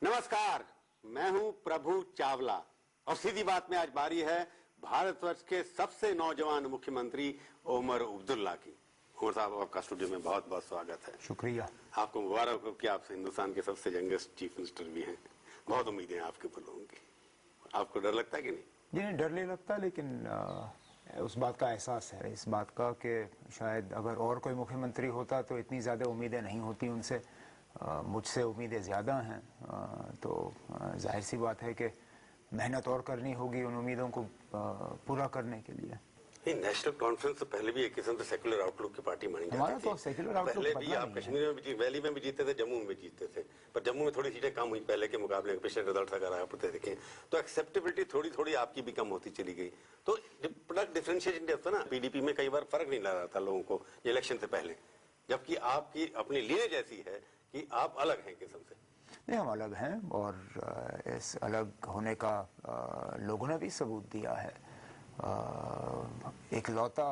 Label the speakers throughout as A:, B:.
A: नमस्कार, मैं हूं प्रभु चावला और सीधी बात में आज बारी है भारतवर्ष के सबसे नौजवान मुख्यमंत्री ओमर अब्दुल्ला की। ओमर साहब, आपका स्टूडियो में बहुत बहुत स्वागत है।
B: शुक्रिया।
A: आपको मुबारक हो कि आप हिंदुस्तान के सबसे यंगेस्ट चीफ मिनिस्टर भी हैं। बहुत उम्मीदें आपके ऊपर लोगों की। आपको डर लगता है कि नहीं?
B: जी नहीं, डर नहीं लगता, लेकिन उस बात का एहसास है, इस बात का कि शायद अगर और कोई मुख्यमंत्री होता तो इतनी ज़्यादा उम्मीदें नहीं होती उनसे। मुझसे उम्मीदें ज़्यादा हैं, तो जाहिर सी बात है कि मेहनत और करनी होगी उन उम्मीदों को पूरा करने के लिए।
A: नेशनल कॉन्फ्रेंस से पहले भी एक किस्म से सेकुलर आउटलुक की पार्टी मानी जाती थी।
B: हमारा तो सेकुलर आउटलुक
A: पहले भी आप कश्मीर में भी वैली में भी जीते थे, जम्मू में भी जीते थे, पर जम्मू में थोड़ी सीटें कम हुई पहले के मुकाबले में। पिछले रिजल्ट अगर आप देखें तो एक्सेप्टेबिलिटी थोड़ी थोड़ी आपकी भी कम होती चली गई। तो प्रोडक्ट डिफरेंशिएशन होता ना, पीडीपी में कई बार फर्क नहीं लग रहा था लोगों को इलेक्शन से पहले, जबकि आपकी अपनी लीने जैसी है कि आप अलग हैं किस्म से।
B: नहीं, हम अलग हैं और इस अलग होने का लोगों ने भी सबूत दिया है। एक लौता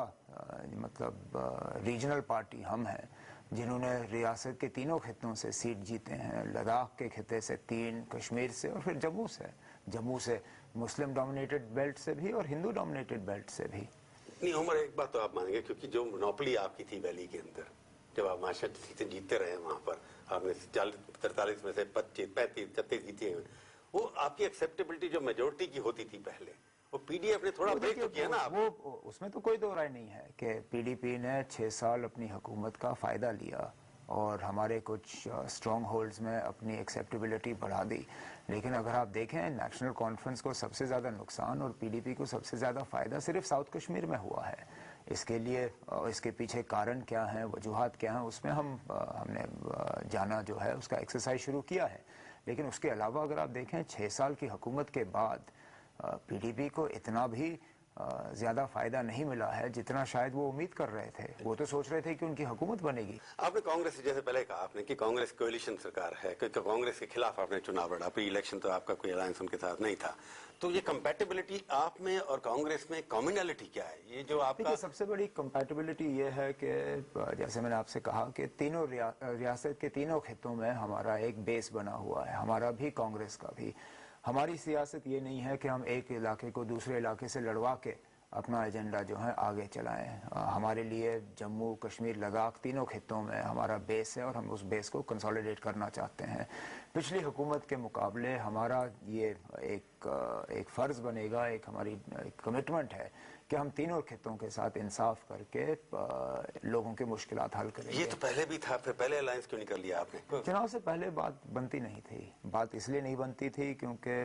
B: मतलब रीजनल पार्टी हम हैं जिन्होंने रियासत के तीनों खित्तों से सीट जीते हैं। लद्दाख के खिते से 3, कश्मीर से और फिर जम्मू से मुस्लिम डोमिनेटेड बेल्ट से भी और हिंदू डोमिनेटेड बेल्ट से भी।
A: नहीं उमर, एक बात तो आप मानेंगे, क्योंकि जो मोनोपोली आपकी थी वैली के अंदर, जब आप माशा सीटें जीतते रहे वहां पर, आपने 43 में से 25, 35, 36 जीते हैं, वो आपकी एक्सेप्टेबिलिटी जो मेजोरिटी की होती थी पहले, वो पीडीएफ ने थोड़ा ब्रेक तो किया ना।
B: वो उसमें तो कोई दो राय नहीं है कि पीडीपी ने 6 साल अपनी हुकूमत का फायदा लिया और हमारे कुछ स्ट्रॉन्ग होल्ड्स में अपनी एक्सेप्टेबिलिटी बढ़ा दी। लेकिन अगर आप देखें, नेशनल कॉन्फ्रेंस को सबसे ज़्यादा नुकसान और पीडीपी को सबसे ज़्यादा फ़ायदा सिर्फ साउथ कश्मीर में हुआ है। इसके लिए इसके पीछे कारण क्या हैं, वजूहात क्या हैं, उसमें हमने जाना जो है उसका एक्सरसाइज शुरू किया है। लेकिन उसके अलावा अगर आप देखें, 6 साल की हुकूमत के बाद पीडीपी को इतना भी ज्यादा फायदा नहीं मिला है जितना शायद वो उम्मीद कर रहे थे। वो तो सोच रहे थे कि उनकी हुकूमत बनेगी।
A: आपने कांग्रेस से, जैसे पहले कहा आपने कि कांग्रेस कोalition सरकार है, क्योंकि कांग्रेस के खिलाफ आपने चुनाव लड़ा, प्री इलेक्शन तो आपका कोई अलायंस उनके साथ नहीं था। तो ये कंपैटिबिलिटी आप में और कांग्रेस में कॉमनैलिटी क्या है? ये जो आपका
B: सबसे बड़ी कंपैटिबिलिटी ये है कि जैसे मैंने आपसे कहा कि तीनों रियासत के तीनों खित्तों में हमारा एक बेस बना हुआ है, हमारा भी कांग्रेस का भी। हमारी सियासत ये नहीं है कि हम एक इलाके को दूसरे इलाके से लड़वा के अपना एजेंडा जो है आगे चलाएं। हमारे लिए जम्मू, कश्मीर, लद्दाख तीनों खित्तों में हमारा बेस है और हम उस बेस को कंसोलिडेट करना चाहते हैं। पिछली हुकूमत के मुकाबले हमारा ये एक फ़र्ज़ बनेगा, एक हमारी कमिटमेंट है कि हम तीनों खित्तों के साथ इंसाफ करके लोगों की मुश्किलात हल करेंगे।
A: ये तो पहले भी था, फिर पहले अलायंस क्यों नहीं कर लिया आपने?
B: चुनाव से पहले बात बनती नहीं थी। बात इसलिए नहीं बनती थी क्योंकि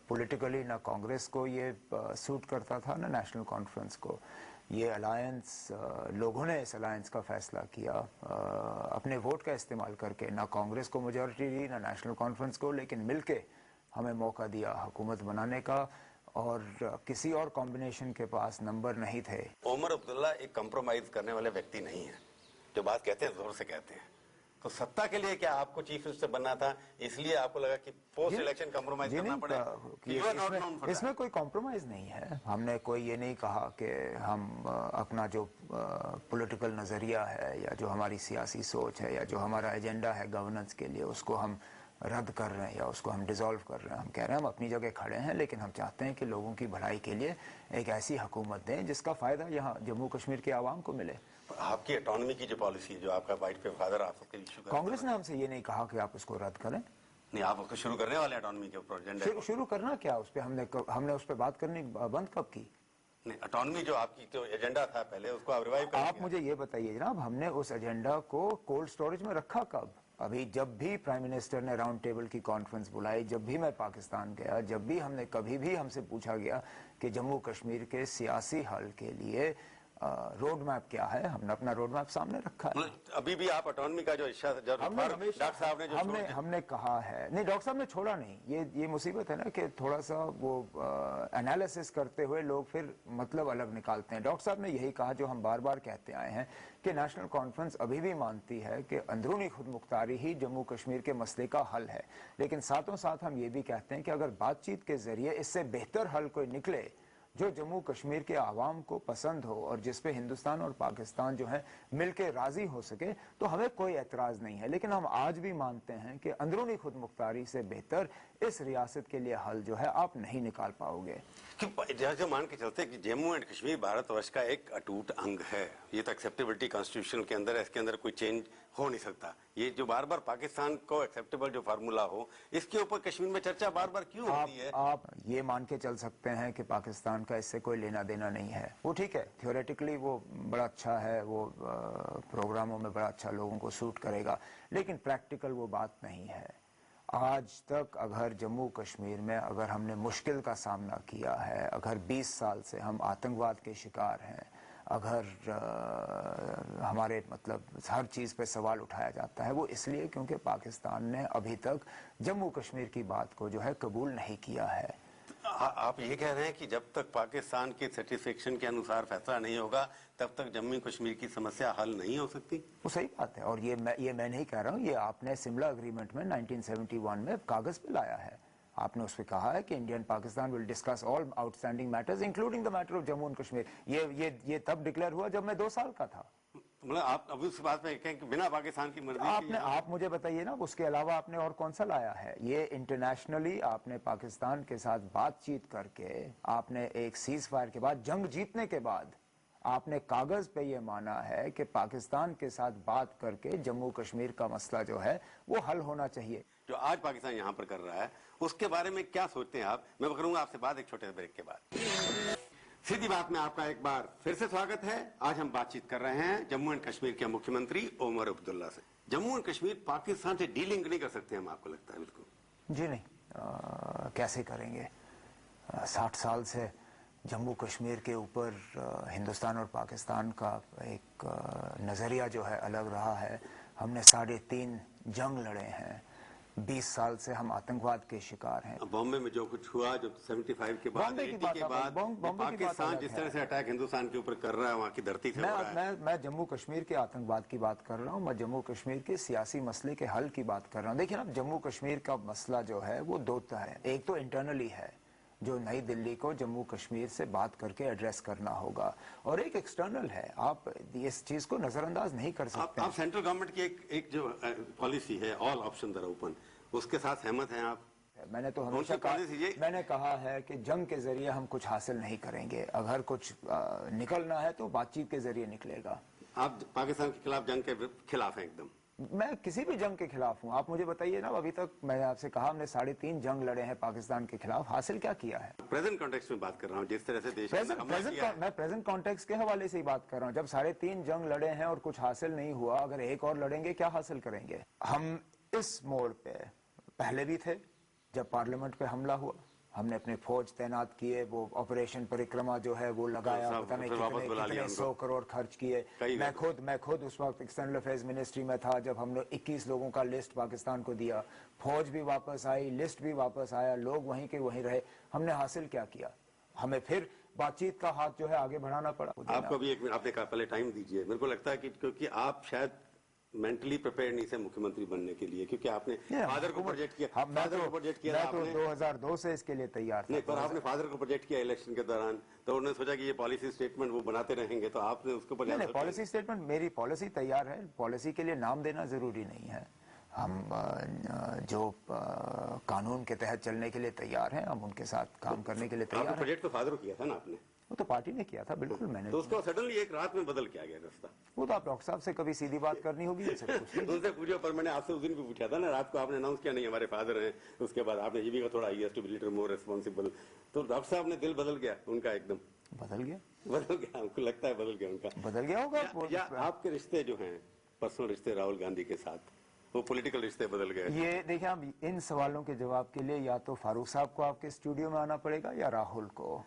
B: पॉलिटिकली ना कांग्रेस को ये सूट करता था ना नेशनल कॉन्फ्रेंस को। ये अलायंस, लोगों ने इस अलायंस का फैसला किया अपने वोट का इस्तेमाल करके। ना कांग्रेस को मेजॉरिटी दी ना नेशनल कॉन्फ्रेंस को, लेकिन मिलके हमें मौका दिया हुकूमत बनाने का और किसी और कॉम्बिनेशन के पास नंबर नहीं थे।
A: ओमर अब्दुल्ला एक कंप्रोमाइज करने वाले व्यक्ति नहीं है। जो बात कहते हैं जोर से कहते हैं। तो सत्ता के लिए क्या आपको चीफ मिनिस्टर बनना था, इसलिए आपको लगा कि पोस्ट इलेक्शन कंप्रोमाइज करना पड़ेगा?
B: इसमें कोई कॉम्प्रोमाइज नहीं है। हमने कोई ये नहीं कहा कि हम अपना जो पॉलिटिकल नज़रिया है या जो हमारी सियासी सोच है या जो हमारा एजेंडा है गवर्नेंस के लिए, उसको हम रद्द कर रहे हैं या उसको हम डिसॉल्व कर रहे हैं। हम कह रहे हैं हम अपनी जगह खड़े हैं, लेकिन हम चाहते हैं कि लोगों की भलाई के लिए एक ऐसी हुकूमत दें जिसका फ़ायदा यहाँ जम्मू कश्मीर के आवाम को मिले।
A: आपकी ऑटोनॉमी की जो पॉलिसी, जो आपका वाइट पे फादर आप सबके इशू,
B: कांग्रेस ने हमसे ये नहीं कहा कि आप उसको रद्द करें।
A: नहीं, आप उसको शुरू करने वाले ऑटोनॉमी के ऊपर एजेंडा
B: शुरू करना क्या? उस पर हमने उस पर बात करनी बंद कब की?
A: नहीं, ऑटोनॉमी जो आपकी जो एजेंडा था पहले, उसको आप रिवाइव कर।
B: आप मुझे ये बताइए जनाब, हमने उस एजेंडा को कोल्ड स्टोरेज में रखा कब? अभी जब भी प्राइम मिनिस्टर ने राउंड टेबल की कॉन्फ्रेंस बुलाई, जब भी मैं पाकिस्तान गया, जब भी कभी भी हमसे पूछा गया कि जम्मू कश्मीर के सियासी हल के लिए रोड मैप क्या है, हमने अपना रोड मैप सामने रखा है।
A: अभी भी आप ऑटोनॉमी का जो इच्छा डॉक्टर साहब ने
B: हमने कहा है, नहीं डॉक्टर साहब ने छोड़ा नहीं। ये मुसीबत है ना कि थोड़ा सा वो एनालिसिस करते हुए लोग फिर मतलब अलग निकालते हैं। डॉक्टर साहब ने यही कहा जो हम बार बार कहते आए हैं कि नेशनल कॉन्फ्रेंस अभी भी मानती है कि अंदरूनी खुद मुख्तारी ही जम्मू कश्मीर के मसले का हल है। लेकिन साथों साथ हम ये भी कहते हैं कि अगर बातचीत के जरिए इससे बेहतर हल कोई निकले जो जम्मू कश्मीर के आवाम को पसंद हो और जिस पे हिंदुस्तान और पाकिस्तान जो है मिलके राजी हो सके, तो हमें कोई एतराज नहीं है। लेकिन हम आज भी मानते हैं कि अंदरूनी खुद मुख्तारी से बेहतर इस रियासत के लिए हल जो है आप नहीं निकाल पाओगे।
A: जैसे मान के चलते कि जम्मू एंड कश्मीर भारतवर्ष का एक अटूट अंग है, ये तो एक्सेप्टेबिलिटी कॉन्स्टिट्यूशन के अंदर है, इसके अंदर कोई चेंज हो नहीं सकता। ये जो बार बार पाकिस्तान को एक्सेप्टेबल जो फार्मूला हो, इसके ऊपर कश्मीर में चर्चा बार बार क्यों होती है?
B: आप ये मान के चल सकते हैं कि पाकिस्तान का इससे कोई लेना देना नहीं है। वो ठीक है, थियोरेटिकली वो बड़ा अच्छा है, वो प्रोग्रामों में बड़ा अच्छा लोगों को सूट करेगा, लेकिन प्रैक्टिकल वो बात नहीं है। आज तक अगर जम्मू कश्मीर में अगर हमने मुश्किल का सामना किया है, अगर 20 साल से हम आतंकवाद के शिकार हैं, अगर हमारे मतलब हर चीज़ पे सवाल उठाया जाता है, वो इसलिए क्योंकि पाकिस्तान ने अभी तक जम्मू कश्मीर की बात को जो है कबूल नहीं किया है।
A: आप ये कह रहे हैं कि जब तक पाकिस्तान के सेटिस्फेक्शन के अनुसार फैसला नहीं होगा, तब तक जम्मू कश्मीर की समस्या हल नहीं हो सकती?
B: वो सही बात है, और ये मैं नहीं कह रहा हूँ, ये आपने शिमला एग्रीमेंट में 1971 में कागज पे लाया है। आपने उसमें कहा है कि Indian Pakistan will discuss all outstanding matters including the matter of Jammu and Kashmir. ये तब डिक्लेयर हुआ जब मैं 2 साल का था।
A: मतलब आप अभी उस बात में कहें कि बिना पाकिस्तान की मर्जी
B: आपने आप मुझे बताइए ना, उसके अलावा आपने और कौन सा लाया है? ये इंटरनेशनली आपने पाकिस्तान के साथ बातचीत करके, आपने एक सीज फायर के बाद, जंग जीतने के बाद आपने कागज पे ये माना है कि पाकिस्तान के साथ बात करके जम्मू कश्मीर का मसला जो है वो हल होना चाहिए।
A: जो आज पाकिस्तान यहाँ पर कर रहा है, उसके बारे में क्या सोचते हैं आप? मैं करूंगा आपसे बात एक छोटे से ब्रेक के बाद। सीधी बात में आपका एक बार फिर से स्वागत है। आज हम बातचीत कर रहे हैं जम्मू एंड कश्मीर के मुख्यमंत्री ओमर अब्दुल्ला से। जम्मू एंड कश्मीर पाकिस्तान से डीलिंग नहीं कर सकते हम, आपको लगता है? बिल्कुल
B: जी नहीं, कैसे करेंगे? 60 साल से जम्मू कश्मीर के ऊपर हिंदुस्तान और पाकिस्तान का एक नज़रिया जो है अलग रहा है। हमने 3.5 जंग लड़े हैं, 20 साल से हम आतंकवाद के शिकार हैं।
A: बॉम्बे में जो कुछ हुआ, जो 75 के बाद, 80 के बाद, पाकिस्तान जिस तरह से अटैक हिंदुस्तान के ऊपर कर रहा है, वहाँ की धरती से हो रहा है।
B: मैं जम्मू कश्मीर के आतंकवाद की बात कर रहा हूँ, मैं जम्मू कश्मीर के सियासी मसले के हल की बात कर रहा हूँ। देखिए ना, जम्मू कश्मीर का मसला जो है वो 2 तरह है। एक तो इंटरनली है, जो नई दिल्ली को जम्मू कश्मीर से बात करके एड्रेस करना होगा, और एक एक्सटर्नल है। आप इस चीज को नजरअंदाज नहीं कर सकते।
A: आप सेंट्रल गवर्नमेंट की एक जो पॉलिसी है, ऑल ऑप्शन आर ओपन, उसके साथ सहमत हैं आप?
B: मैंने तो हमेशा मैंने कहा है कि जंग के जरिए हम कुछ हासिल नहीं करेंगे। अगर कुछ निकलना है तो बातचीत के जरिए निकलेगा।
A: आप पाकिस्तान के खिलाफ, जंग के खिलाफ हैं एकदम?
B: मैं किसी भी जंग के खिलाफ हूँ। आप मुझे बताइए ना, अभी तक मैंने आपसे कहा हमने 3.5 जंग लड़े हैं पाकिस्तान के खिलाफ, हासिल क्या किया है?
A: प्रेजेंट कॉन्टेक्स्ट में बात कर रहा हूँ, जिस तरह से देश
B: मैं प्रेजेंट कॉन्टेक्स्ट के हवाले से ही बात कर रहा हूँ। जब 3.5 जंग लड़े हैं और कुछ हासिल नहीं हुआ, अगर एक और लड़ेंगे क्या हासिल करेंगे? हम इस मोड़ पे पहले भी थे जब पार्लियामेंट पे हमला हुआ, हमने अपने फौज तैनात किए, वो ऑपरेशन परिक्रमा जो है वो लगाया, पता नहीं कितने 100 करोड़ खर्च किए। मैं खुद उस वक्त एक्सटर्नल अफेयर्स मिनिस्ट्री में था जब हमने 21 लोगों का लिस्ट पाकिस्तान को दिया। फौज भी वापस आई, लिस्ट भी वापस आया, लोग वहीं के वहीं रहे। हमने हासिल क्या किया? हमें फिर बातचीत का हाथ जो है आगे बढ़ाना पड़ा।
A: आपको भी एक मिनट, आपने कहा पहले टाइम दीजिए। मेरे को लगता है कि क्योंकि आप शायद मेंटली प्रिपेयर नहीं थे मुख्यमंत्री बनने के लिए, क्योंकि आपने फादर को प्रोजेक्ट किया। फादर को प्रोजेक्ट किया
B: मैं तो 2002 से इसके लिए तैयार था।
A: नहीं, पर आपने फादर को प्रोजेक्ट किया इलेक्शन के दौरान, तो उन्होंने सोचा कि ये पॉलिसी स्टेटमेंट वो बनाते रहेंगे, तो आपने उसको
B: नहीं, पॉलिसी स्टेटमेंट, मेरी पॉलिसी तैयार है। पॉलिसी के लिए नाम देना जरूरी नहीं है। हम जो कानून के तहत चलने के लिए तैयार हैं, हम उनके साथ काम करने के लिए तैयार हैं।
A: प्रोजेक्ट तो फादर को किया था ना आपने?
B: वो तो पार्टी ने किया था, बिल्कुल। मैंने
A: तो उसको सडनली एक रात में बदल के आ गया रास्ता।
B: वो तो आप डॉक्टर साहब से कभी सीधी बात करनी होगी
A: उनसे पूछो, पर मैंने आपसे उस दिन भी पूछा था ना, रात को आपने अनाउंस किया नहीं हमारे फादर हैं, उसके बाद आपने ये भी कहा थोड़ा ही has to be little more responsible. तो डॉक्टर साहब ने दिल बदल गया उनका, एकदम
B: बदल गया।
A: हमको लगता है बदल गया उनका।
B: बदल गया होगा
A: या आपके रिश्ते जो हैं, पर्सनल रिश्ते राहुल गांधी के साथ, वो पॉलिटिकल रिश्ते बदल गए?
B: ये देखिए, अब इन सवालों के जवाब के लिए या तो फारूक साहब को आपके स्टूडियो में आना पड़ेगा या राहुल को।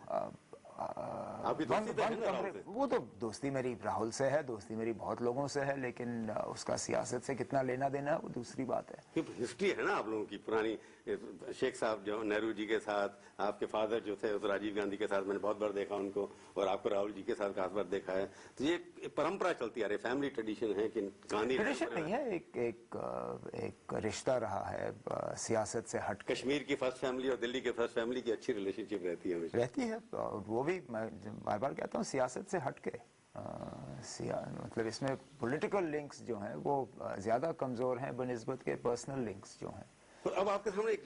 B: वो तो दोस्ती मेरी राहुल से है, दोस्ती मेरी बहुत लोगों से है, लेकिन उसका सियासत से कितना लेना देना है वो दूसरी बात है।
A: हिस्ट्री है ना आप लोगों की पुरानी। शेख साहब जो नेहरू जी के साथ, आपके फादर जो थे उस राजीव गांधी के साथ मैंने बहुत बार देखा उनको, और आपको राहुल जी के साथ खास बार देखा है। तो ये परंपरा चलती आ रही, फैमिली ट्रेडिशन है कि गांधी
B: ट्रेडिशन नहीं है, एक रिश्ता रहा है सियासत से हट।
A: कश्मीर की फर्स्ट फैमिली और दिल्ली के फर्स्ट फैमिली की अच्छी रिलेशनशिप रहती है,
B: रहती है। वो भी मैं बार बार कहता हूँ सियासत से हटके मतलब इसमें पॉलिटिकल लिंक्स जो हैं वो ज्यादा कमजोर हैं बनिस्बत के पर्सनल लिंक्स जो हैं।
A: और अब आपके सामने एक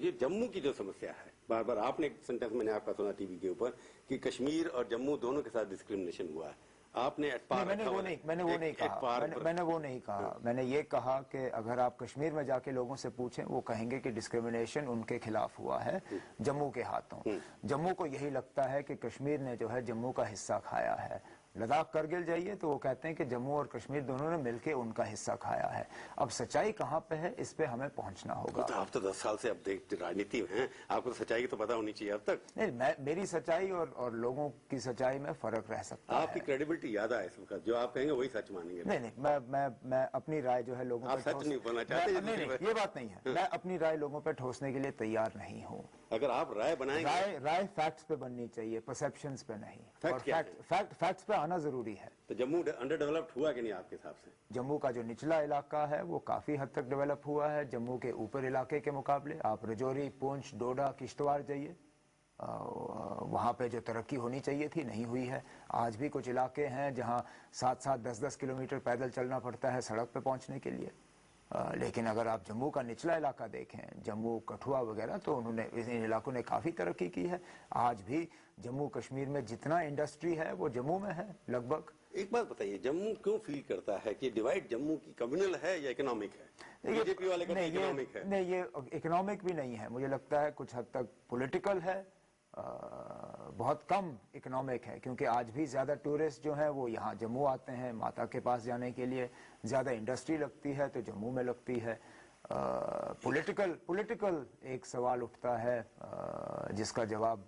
A: ये जम्मू की जो समस्या है, बार बार आपने एक सेंटेंस मैंने आपका सुना टीवी के ऊपर कि कश्मीर और जम्मू दोनों के साथ डिस्क्रिमिनेशन हुआ है। आपने
B: मैंने वो नहीं कहा। मैंने ये कहा कि अगर आप कश्मीर में जाके लोगों से पूछें वो कहेंगे कि डिस्क्रिमिनेशन उनके खिलाफ हुआ है जम्मू के हाथों। जम्मू को यही लगता है कि कश्मीर ने जो है जम्मू का हिस्सा खाया है। लद्दाख करगिल जाइए तो वो कहते हैं कि जम्मू और कश्मीर दोनों ने मिलकर उनका हिस्सा खाया है। अब सच्चाई कहाँ पे है, इस पे हमें पहुंचना होगा।
A: तो आप तो 10 साल से अब देख राजनीति में हैं, आपको तो सच्चाई तो पता होनी चाहिए अब तक।
B: नहीं, मेरी सच्चाई और लोगों की सच्चाई में फर्क रह सकता है।
A: आपकी क्रेडिबिलिटी ज्यादा है इसमें, जो आप कहेंगे वही सच मानेंगे।
B: नहीं, मैं अपनी राय जो है लोगों
A: आप सच नहीं बोलना चाहते।
B: नहीं, ये बात नहीं है। मैं अपनी राय लोगों पे ठोसने के लिए तैयार नहीं हूँ।
A: अगर आप राय बनाएंगे,
B: राय फैक्ट्स पे बननी चाहिए, परसेप्शंस पे नहीं। फैक्ट्स पे आना जरूरी है।
A: तो जम्मू अंडर डेवलप्ड हुआ कि नहीं आपके हिसाब से?
B: जम्मू का जो निचला इलाका है वो काफी हद तक डेवलप हुआ है जम्मू के ऊपर इलाके के मुकाबले। आप रजौरी, पुंछ, डोडा, किश्तवाड़ जाइए, वहाँ पे जो तरक्की होनी चाहिए थी नहीं हुई है। आज भी कुछ इलाके हैं जहाँ 7-7, 10-10 किलोमीटर पैदल चलना पड़ता है सड़क पे पहुँचने के लिए। लेकिन अगर आप जम्मू का निचला इलाका देखें, जम्मू, कठुआ वगैरह, तो उन्होंने इन इलाकों ने काफ़ी तरक्की की है। आज भी जम्मू कश्मीर में जितना इंडस्ट्री है वो जम्मू में है लगभग।
A: एक बात बताइए, जम्मू क्यों फील करता है कि डिवाइड जम्मू की कम्युनल है या इकोनॉमिक है? बीजेपी वाले कहते हैं इकोनॉमिक है।
B: नहीं, ये इकोनॉमिक भी नहीं है। मुझे लगता है कुछ हद तक पॉलिटिकल है, बहुत कम इकोनॉमिक है, क्योंकि आज भी ज्यादा टूरिस्ट जो हैं वो यहाँ जम्मू आते हैं माता के पास जाने के लिए। ज्यादा इंडस्ट्री लगती है तो जम्मू में लगती है। पॉलिटिकल एक सवाल उठता है जिसका जवाब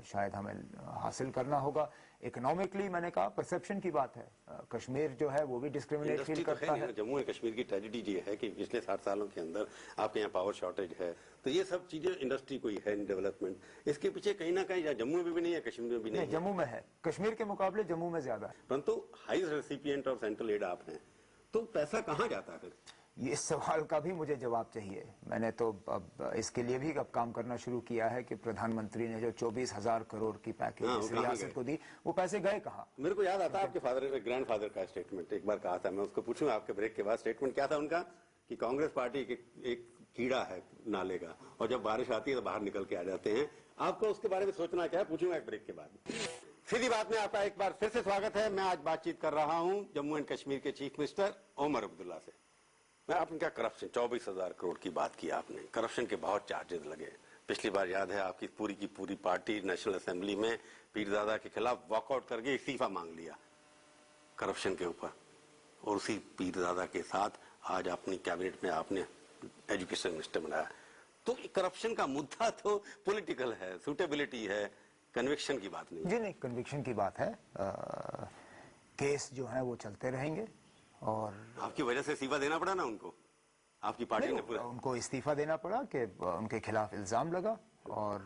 B: शायद हमें हासिल करना होगा। इकोनॉमिकली मैंने कहा परसेप्शन की बात है। कश्मीर जो है वो भी डिस्क्रिमिनेट फील करता है।
A: जम्मू एंड कश्मीर की ट्रेजेडी ये है कि पिछले 60 सालों के अंदर आपके यहाँ पावर शॉर्टेज है, तो ये सब चीजें इंडस्ट्री को ही है, डेवलपमेंट इसके पीछे कहीं ना कहीं जम्मू में भी नहीं है, कश्मीर में भी नहीं है।
B: जम्मू में है, कश्मीर के मुकाबले जम्मू में ज्यादा है।
A: परंतु हाई रेसिपिएंट और सेंट्रल एड आप हैं, तो पैसा कहाँ जाता है फिर?
B: ये सवाल का भी मुझे जवाब चाहिए। मैंने तो अब इसके लिए भी अब काम करना शुरू किया है कि प्रधानमंत्री ने जो 24,000 करोड़ की पैकेज रियासत को दी, वो पैसे गए कहाँ?
A: मेरे को याद आता है आपके फादर, ग्रैंडफादर का स्टेटमेंट एक बार कहा था, मैं उसको पूछूंगा आपके ब्रेक के बाद। स्टेटमेंट क्या था उनका कि कांग्रेस पार्टी एक कीड़ा है नाले का, और जब बारिश आती है तो बाहर निकल के आ जाते हैं। आपको उसके बारे में सोचना क्या है, पूछूंगा एक ब्रेक के बाद। सीधी बात में आपका एक बार फिर से स्वागत है। मैं आज बातचीत कर रहा हूं जम्मू एंड कश्मीर के चीफ मिनिस्टर ओमर अब्दुल्ला से। मैं आपने क्या करप्शन, 24,000 करोड़ की बात की आपने, करप्शन के बहुत चार्जेस लगे। पिछली बार याद है आपकी पूरी की पूरी पार्टी नेशनल असेंबली में पीरजादा के खिलाफ वॉकआउट करके इस्तीफा मांग लिया करप्शन के ऊपर, और उसी पीरजादा के साथ आज अपनी कैबिनेट में आपने एजुकेशन मिनिस्टर बनाया। तो करप्शन का मुद्दा तो पॉलिटिकल है, सूटेबिलिटी है, कन्विक्शन की बात नहीं।
B: जी नहीं, कन्विक्शन की बात है। केस जो है वो चलते रहेंगे, और
A: आपकी वजह से इस्तीफा देना पड़ा ना उनको, आपकी पार्टी ने पूरा
B: उनको इस्तीफा देना पड़ा कि उनके खिलाफ इल्जाम लगा, और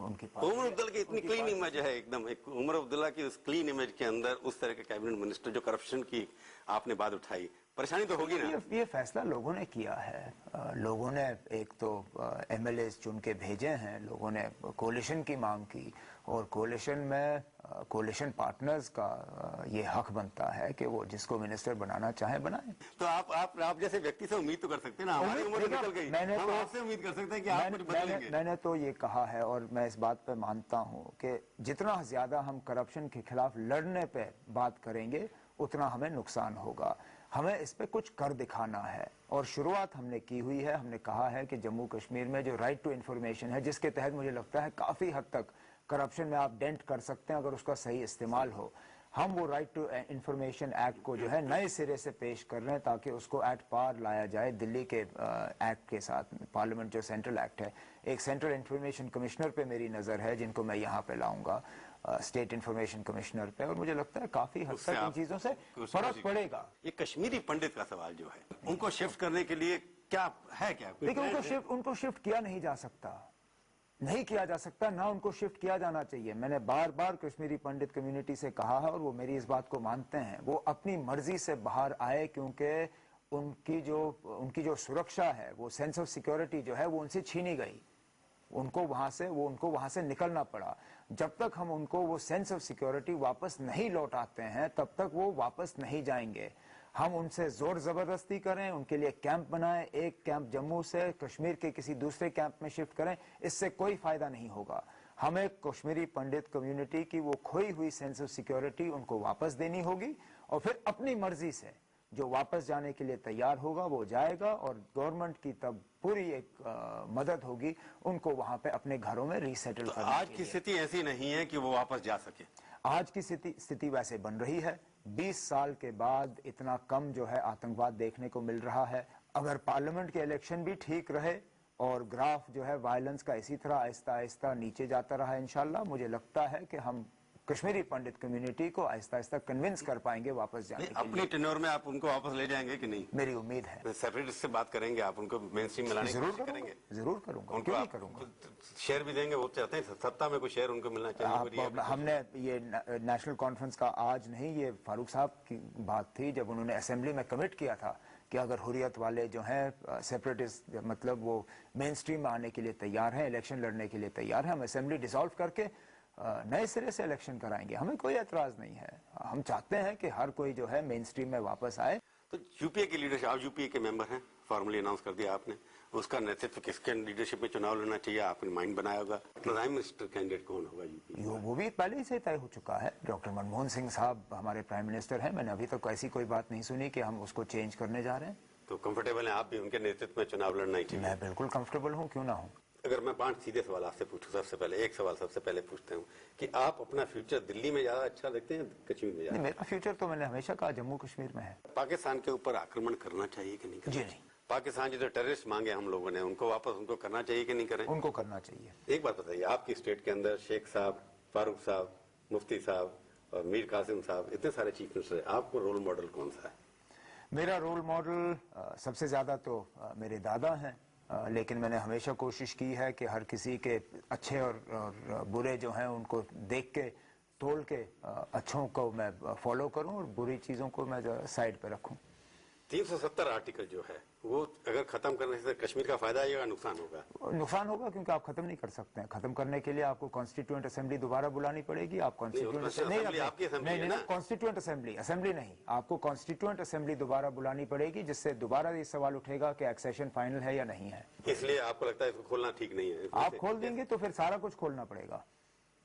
B: उनकी
A: उमर अब्दुल्ला की इतनी क्लीन इमेज है एकदम, एक उमर अब्दुल्ला की उस क्लीन इमेज के अंदर उस तरह के कैबिनेट मिनिस्टर जो करप्शन की आपने बात उठाई, परेशानी तो होगी ना?
B: ये फैसला लोगों ने किया है। लोगों ने एक तो एमएलए चुन के भेजे हैं, लोगों ने कोलिशन की मांग की, और कोलिशन में कोलिशन पार्टनर्स का ये हक बनता है कि वो जिसको मिनिस्टर बनाना चाहे बनाए।
A: तो आप जैसे व्यक्ति से उम्मीद तो कर सकते हैं ना, हमारी उम्र तो निकल गई, हम आपसे उम्मीद कर सकते हैं कि आप कुछ बदलेंगे।
B: मैंने तो ये कहा है, और मैं इस बात पे मानता हूँ कि जितना ज्यादा हम करप्शन के खिलाफ लड़ने पे बात करेंगे उतना हमें नुकसान होगा। हमें इस पे कुछ कर दिखाना है, और शुरुआत हमने की हुई है। हमने कहा है कि जम्मू कश्मीर में जो राइट टू इंफॉर्मेशन है, जिसके तहत मुझे लगता है काफी हद तक करप्शन में आप डेंट कर सकते हैं अगर उसका सही इस्तेमाल हो, हम वो राइट टू इंफॉर्मेशन एक्ट को जो है नए सिरे से पेश कर रहे हैं ताकि उसको एट पार लाया जाए दिल्ली के एक्ट के साथ। पार्लियामेंट जो सेंट्रल एक्ट है, एक सेंट्रल इंफॉर्मेशन कमिश्नर पे मेरी नजर है जिनको मैं यहाँ पे लाऊंगा, स्टेट इंफॉर्मेशन कमिश्नर पे, और मुझे लगता है काफी हद तक इन चीजों से फर्क पड़ेगा।
A: ये कश्मीरी पंडित का सवाल जो है, उनको शिफ्ट करने के लिए क्या है? क्या
B: देखिए, उनको शिफ्ट किया नहीं जा सकता, नहीं किया जा सकता, ना उनको शिफ्ट किया जाना चाहिए। मैंने बार बार कश्मीरी पंडित कम्युनिटी से कहा है, और वो मेरी इस बात को मानते हैं। वो अपनी मर्जी से बाहर आए, क्योंकि उनकी जो सुरक्षा है, वो सेंस ऑफ सिक्योरिटी जो है वो उनसे छीनी गई। उनको वहां से निकलना पड़ा। जब तक हम उनको वो सेंस ऑफ सिक्योरिटी वापस नहीं लौटाते हैं तब तक वो वापस नहीं जाएंगे। हम उनसे जोर जबरदस्ती करें, उनके लिए कैंप बनाएं, एक कैंप जम्मू से कश्मीर के किसी दूसरे कैंप में शिफ्ट करें, इससे कोई फायदा नहीं होगा। हमें कश्मीरी पंडित कम्युनिटी की वो खोई हुई सेंस ऑफ सिक्योरिटी उनको वापस देनी होगी, और फिर अपनी मर्जी से जो वापस जाने के लिए तैयार होगा वो जाएगा, और गवर्नमेंट की तब पूरी एक मदद होगी उनको वहां पे अपने घरों में रीसेटल
A: तो
B: करने
A: आज
B: के
A: की
B: लिए।
A: स्थिति ऐसी नहीं है कि वो वापस जा सके।
B: आज की स्थिति वैसे बन रही है। 20 साल के बाद इतना कम जो है आतंकवाद देखने को मिल रहा है। अगर पार्लियामेंट के इलेक्शन भी ठीक रहे और ग्राफ जो है वायलेंस का इसी तरह आहिस्ता आहिस्ता नीचे जाता रहा, इंशाल्लाह मुझे लगता है कि हम कश्मीरी पंडित कम्युनिटी को आहिस्ता आहिस्ता कन्विंस कर पाएंगे वापस जाने के
A: अपनी
B: लिए।
A: टेन्योर में आप उनको वापस ले जाएंगे कि नहीं?
B: मेरी उम्मीद है।
A: सेपरेटिस्ट से बात करेंगे, आप उनको मेन स्ट्रीम में लाने की
B: जरूर
A: कोशिश
B: करूंगा,
A: करेंगे?
B: जरूर करूंगा,
A: उनको
B: क्यों नहीं
A: आप
B: करूंगा।
A: शेयर भी देंगे? वो चाहते हैं सत्ता में कोई शेयर उनको मिलना चाहिए।
B: हमने ये नेशनल कॉन्फ्रेंस का आज नहीं, ये फारूक साहब की बात थी जब उन्होंने असेंबली में कमिट किया था कि अगर हुर्रियत वाले जो हैं सेपरेटिस्ट, मतलब वो मेन स्ट्रीम में आने के लिए तैयार हैं, इलेक्शन लड़ने के लिए तैयार हैं, हम असेंबली डिसॉल्व करके नए सिरे से इलेक्शन कराएंगे। हमें कोई एतराज नहीं है। हम चाहते हैं कि हर कोई जो है मेन स्ट्रीम में वापस आए।
A: तो यूपीए की लीडरशिप, आप यूपीए के मेंबर हैं, फॉर्मली अनाउंस कर दिया आपने, उसका नेतृत्व किसके लीडरशिप में चुनाव लड़ना चाहिए आपने माइंड बनाया होगा? प्राइम मिनिस्टर कैंडिडेट कौन होगा यूपी?
B: वो भी पहले ही से तय हो चुका है। डॉक्टर मनमोहन सिंह साहब हमारे प्राइम मिनिस्टर हैं। मैंने अभी तक ऐसी कोई बात नहीं सुनी कि हम उसको चेंज करने जा रहे हैं।
A: तो कंफर्टेबल हैं आप भी उनके नेतृत्व में चुनाव लड़ना ही चाहिए?
B: मैं बिल्कुल कंफर्टेबल हूँ, क्यों ना हूँ।
A: अगर मैं 5 सीधे सवाल आपसे पूछूं, सबसे पहले एक सवाल सबसे पहले पूछते हूँ कि आप अपना फ्यूचर दिल्ली में ज्यादा अच्छा देखते हैं कश्मीर में ज्यादा?
B: मेरा फ्यूचर तो मैंने हमेशा कहा जम्मू कश्मीर में है।
A: पाकिस्तान के ऊपर आक्रमण करना चाहिए कि नहीं करना?
B: जी नहीं।
A: पाकिस्तान जो टेररिस्ट मांगे हम लोगों ने, उनको वापस उनको करना चाहिए कि नहीं करें?
B: उनको करना चाहिए।
A: एक बात बताइए, आपकी स्टेट के अंदर शेख साहब, फारूक साहब, मुफ्ती साहब और मीर कासिम साहब, इतने सारे चीफ मिनिस्टर, आपको रोल मॉडल कौन सा है?
B: मेरा रोल मॉडल सबसे ज्यादा तो मेरे दादा हैं, लेकिन मैंने हमेशा कोशिश की है कि हर किसी के अच्छे और बुरे जो हैं उनको देख के, तोल के अच्छों को मैं फॉलो करूं और बुरी चीजों को मैं साइड पे रखूं।
A: 370 आर्टिकल जो है वो अगर खत्म करने से कश्मीर का फायदा आएगा, नुकसान होगा?
B: नुकसान होगा, क्योंकि आप खत्म नहीं कर सकते हैं। खत्म करने के लिए आपको कॉन्स्टिट्यूएंट असेंबली दोबारा बुलानी पड़ेगी। आप कॉन्स्टिट्यूएंट असेंबली नहीं, आपको कॉन्स्टिट्यूएंट असेंबली दोबारा बुलानी पड़ेगी, जिससे दोबारा ये सवाल उठेगा कि एक्सेशन फाइनल है या नहीं है।
A: इसलिए आपको लगता है इसको खोलना ठीक नहीं है?
B: आप खोल देंगे तो फिर सारा कुछ खोलना पड़ेगा।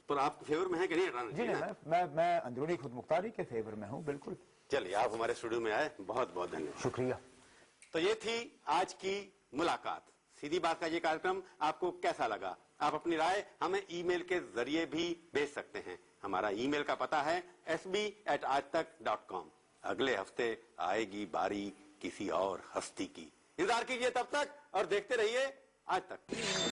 A: पर आप फेवर में है कि नहीं हटाना
B: जी
A: चाहिए?
B: नहीं, मैं अंदरूनी खुद मुख्तारी के फेवर में हूँ, बिल्कुल।
A: चलिए, आप हमारे स्टूडियो में आए, बहुत बहुत धन्यवाद।
B: शुक्रिया।
A: तो ये थी आज की मुलाकात। सीधी बात का ये कार्यक्रम आपको कैसा लगा? आप अपनी राय हमें ईमेल के जरिए भी भेज सकते हैं। हमारा ईमेल का पता है sb@aajtak.com। अगले हफ्ते आएगी बारी किसी और हस्ती की। इंतजार कीजिए तब तक और देखते रहिए आज तक।